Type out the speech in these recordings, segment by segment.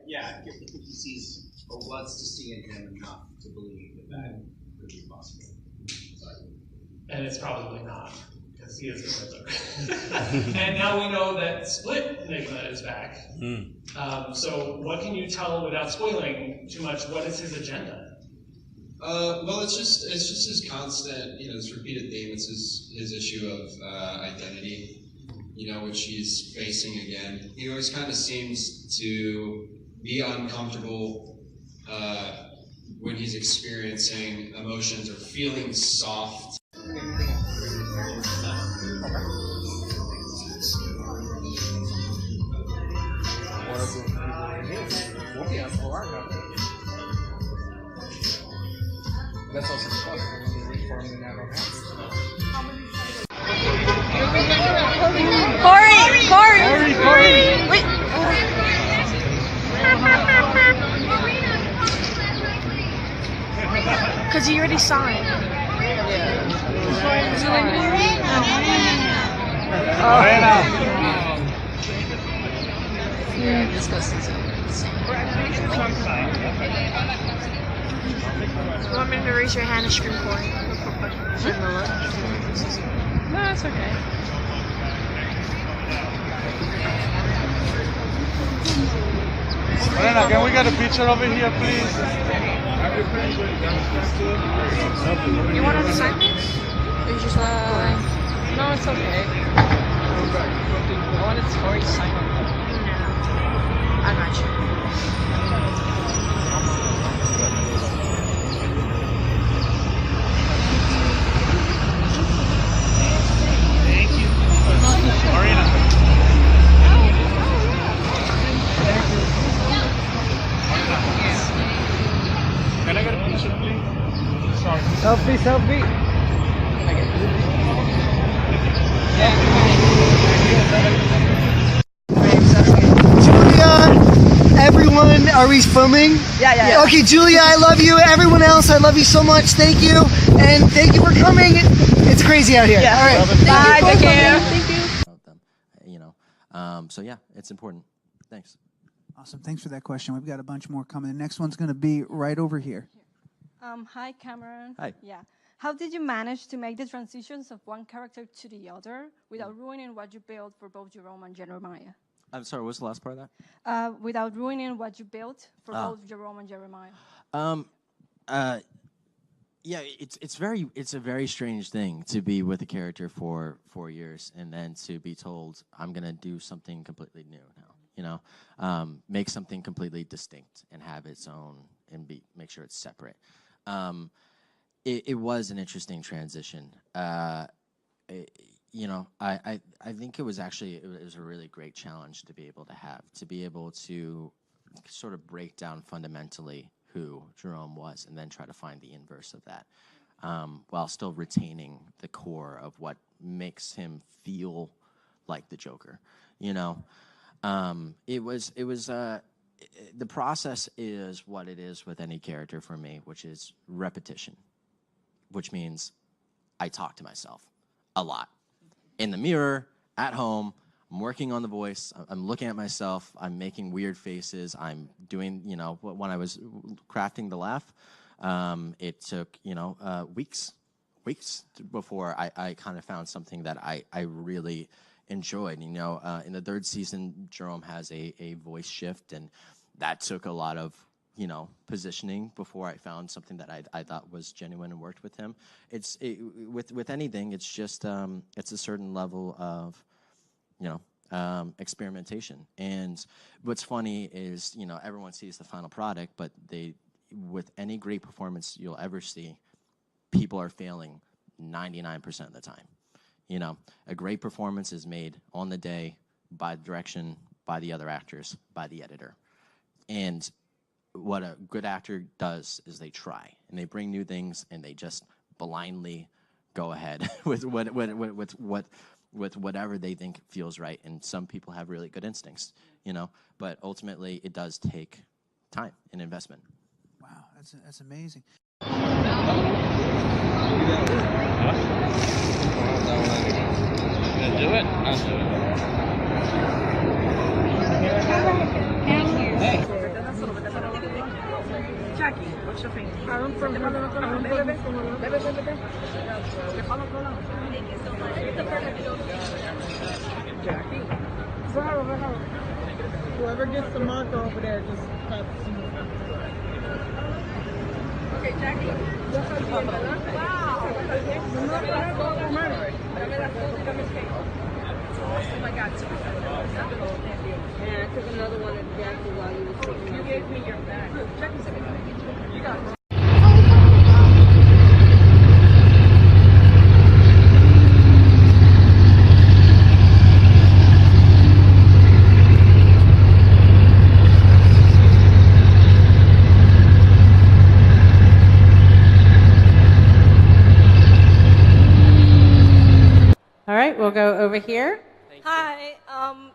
Yeah, if he sees or wants to see in him enough to believe that that could be possible. And it's probably not, because he is the Riddler. And now we know that Split Enigma is back. So what can you tell without spoiling too much? What is his agenda? Well, it's just his constant, this repeated theme. It's his issue of identity, which he's facing again. He always kind of seems to be uncomfortable when he's experiencing emotions or feeling soft. That's also possible when you reform the nano Corey! Wait! Because he already saw it. This goes to You want me to raise your hand and scream Corey? No, it's okay. Morena, can we get a picture over here, please? You want to sign this? Or you just want No, it's okay. I wanted Corey to sign up. I got you. Can I get a picture, please? Sorry. Selfie. Julia, everyone, are we filming? Yeah. Okay, Julia, I love you. Everyone else, I love you so much. Thank you. And thank you for coming. It's crazy out here. Yeah. All right. Bye, take care. Thank you. So yeah, it's important. Thanks. Awesome. Thanks for that question. We've got a bunch more coming. The next one's going to be right over here. Hi, Cameron. Hi. Yeah. How did you manage to make the transitions of one character to the other without ruining what you built for both Jerome and Jeremiah? I'm sorry, what's the last part of that? Without ruining what you built for both Jerome and Jeremiah. Yeah, it's a very strange thing to be with a character for 4 years and then to be told I'm gonna do something completely new now. Make something completely distinct and have its own and make sure it's separate. It was an interesting transition. I think it was a really great challenge to be able to sort of break down fundamentally who Jerome was and then try to find the inverse of that, while still retaining the core of what makes him feel like the Joker. The process is what it is with any character for me, which is repetition, which means I talk to myself a lot. In the mirror, at home, I'm working on the voice, I'm looking at myself, I'm making weird faces, I'm doing, when I was crafting the laugh, it took, weeks before I kind of found something that I really enjoyed. In the third season, Jerome has a voice shift, and that took a lot of positioning before I found something that I thought was genuine and worked with him. With anything, it's just it's a certain level of experimentation. And what's funny is everyone sees the final product, but with any great performance you'll ever see, people are failing 99% of the time. A great performance is made on the day by the direction, by the other actors, by the editor. And what a good actor does is they try and they bring new things and they just blindly go ahead with whatever they think feels right. And some people have really good instincts, but ultimately it does take time and investment. Wow, that's amazing. Do it. Whoever gets the marker over there, just cut. Okay, Jackie. Wow. Oh my God. Yeah, I took another one at Jackie while you were sitting. You gave me your bag. Jackie's in it. You got it. All right, we'll go over here. Hi, I'm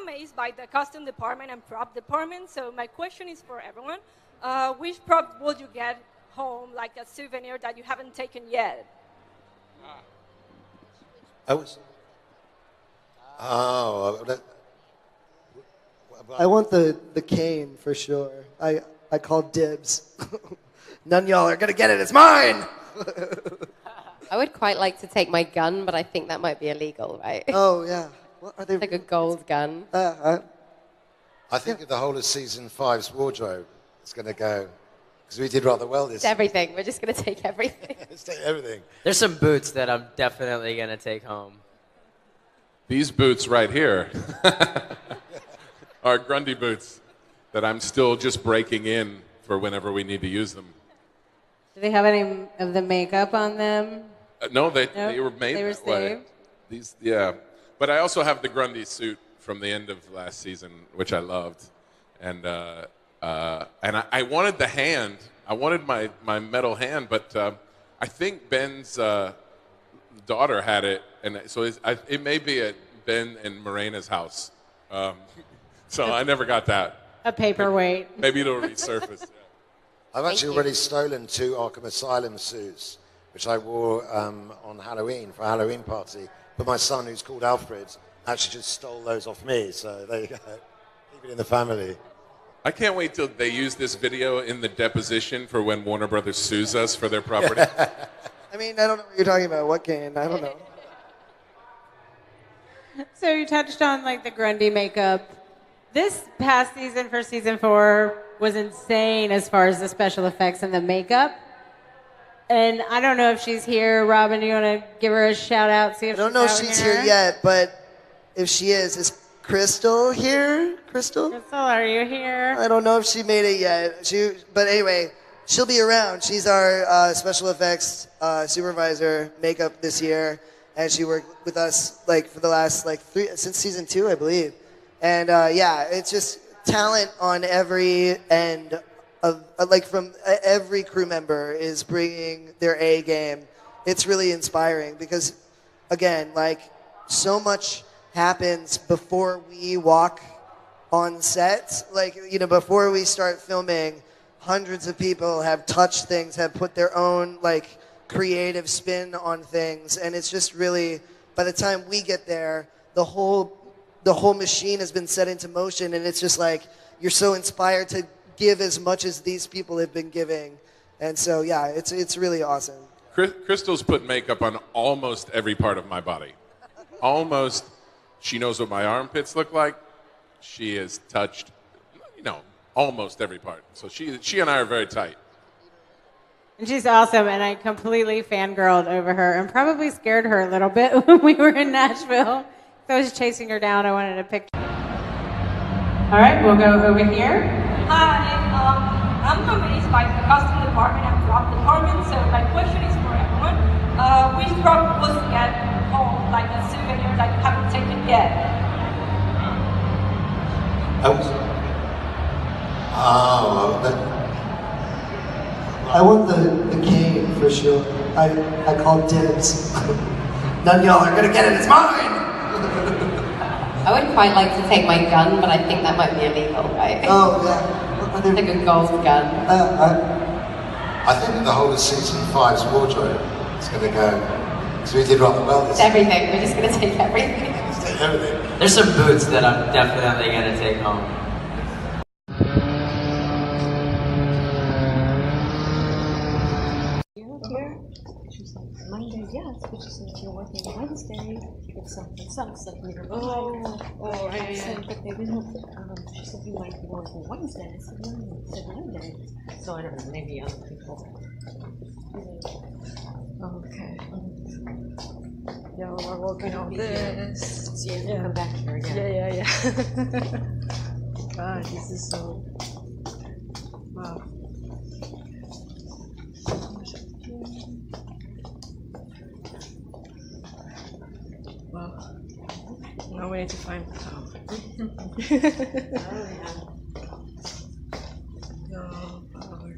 amazed by the costume department and prop department. So my question is for everyone. Which prop would you get home, like a souvenir that you haven't taken yet? I want the cane for sure. I called dibs. None of y'all are gonna get it. It's mine. I would quite like to take my gun, but I think that might be illegal, right? Oh yeah. What are they? Like a gold gun. I think the whole of season 5's wardrobe is going to go, because we did rather well this It's everything. We're just going to take everything. Let's take everything. There's some boots that I'm definitely going to take home. These boots right here are Grundy boots that I'm still just breaking in for whenever we need to use them. Do they have any of the makeup on them? No, they were made They were that way. saved? These, yeah. But I also have the Grundy suit from the end of last season, which I loved. And I wanted the hand. I wanted my metal hand, but I think Ben's daughter had it. And so it may be at Ben and Morena's house. So I never got that. A paperweight. Maybe it'll resurface. I've actually already stolen 2 Arkham Asylum suits, which I wore on Halloween, for a Halloween party. But my son, who's called Alfred, actually just stole those off me. So there you go. Keep it in the family. I can't wait till they use this video in the deposition for when Warner Brothers sues us for their property. I mean, I don't know what you're talking about. What cane? I don't know. So you touched on like the Grundy makeup. This past season for season 4 was insane as far as the special effects and the makeup. And I don't know if she's here. Robin, do you want to give her a shout out? See if I don't know if she's here yet, but if she is Crystal here? Crystal? Crystal, are you here? I don't know if she made it yet. But anyway, she'll be around. She's our special effects supervisor, makeup this year, and she worked with us like for the last since season 2, I believe. And yeah, it's just talent on every end of from every crew member is bringing their A game. It's really inspiring because, again, like so much happens before we walk on set. Like, you know, before we start filming, hundreds of people have touched things, have put their own like creative spin on things, and it's just really, by the time we get there, the whole machine has been set into motion, and it's just like you're so inspired to give as much as these people have been giving. And so yeah, it's really awesome. Crystal's put makeup on almost every part of my body. Almost. She knows what my armpits look like. She has touched, you know, almost every part. So she and I are very tight. And she's awesome, and I completely fangirled over her and probably scared her a little bit when we were in Nashville. So I was chasing her down. I wanted a picture. All right, we'll go over here. Hi, I'm amazed by the costume department and prop department. So my question is for everyone. Which prop was to get home, like a souvenir that you haven't taken yet? I want the cane for sure. I called dibs. None of y'all are gonna get it. It's mine. I would quite like to take my gun, but I think that might be illegal, right? Oh yeah. Like a gold gun. I think the whole of season 5's wardrobe is going to go, because we did rather well this It's everything. We're just going to take everything. Let's take everything. There's some boots that I'm definitely going to take home. working Wednesday if something sucks, like we were right, so, but they didn't, she said you might be working Wednesday. I said, no, I said Monday. So I don't know, maybe other people. Okay. Yeah, we're working on this. So you have to come back here again. Yeah. God, this is so. Wow. Well, now we need to find. Oh. No, power.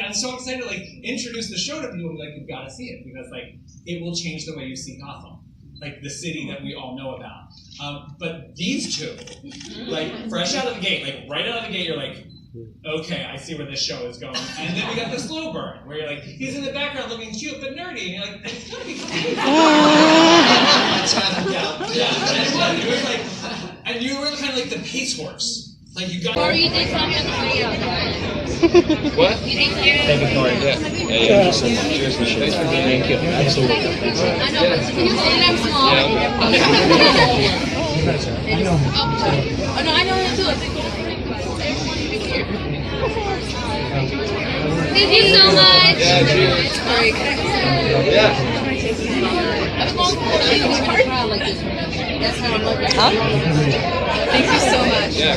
I'm so excited to like introduce the show to people. Like, you've got to see it because like it will change the way you see Gotham, like the city that we all know about. But these two, like fresh out of the gate, like right out of the gate, you're like, okay, I see where this show is going. And then we got the slow burn where you're like, he's in the background looking cute but nerdy, and you're like, it's gonna be cute. Yeah, it was like, and you were kind of like the pace horse. Like you got. Or you did something on the way up. What? You didn't care. Thank you, Corey. Yeah. Cheers, man. Thanks for being here. Thank you. Absolutely. Thanks. I know. Can you say that I'm small? Oh no, I know him too. Thank you so much. Yeah, cheers. Sorry, can I Yeah. Huh? Thank you so much. Yeah.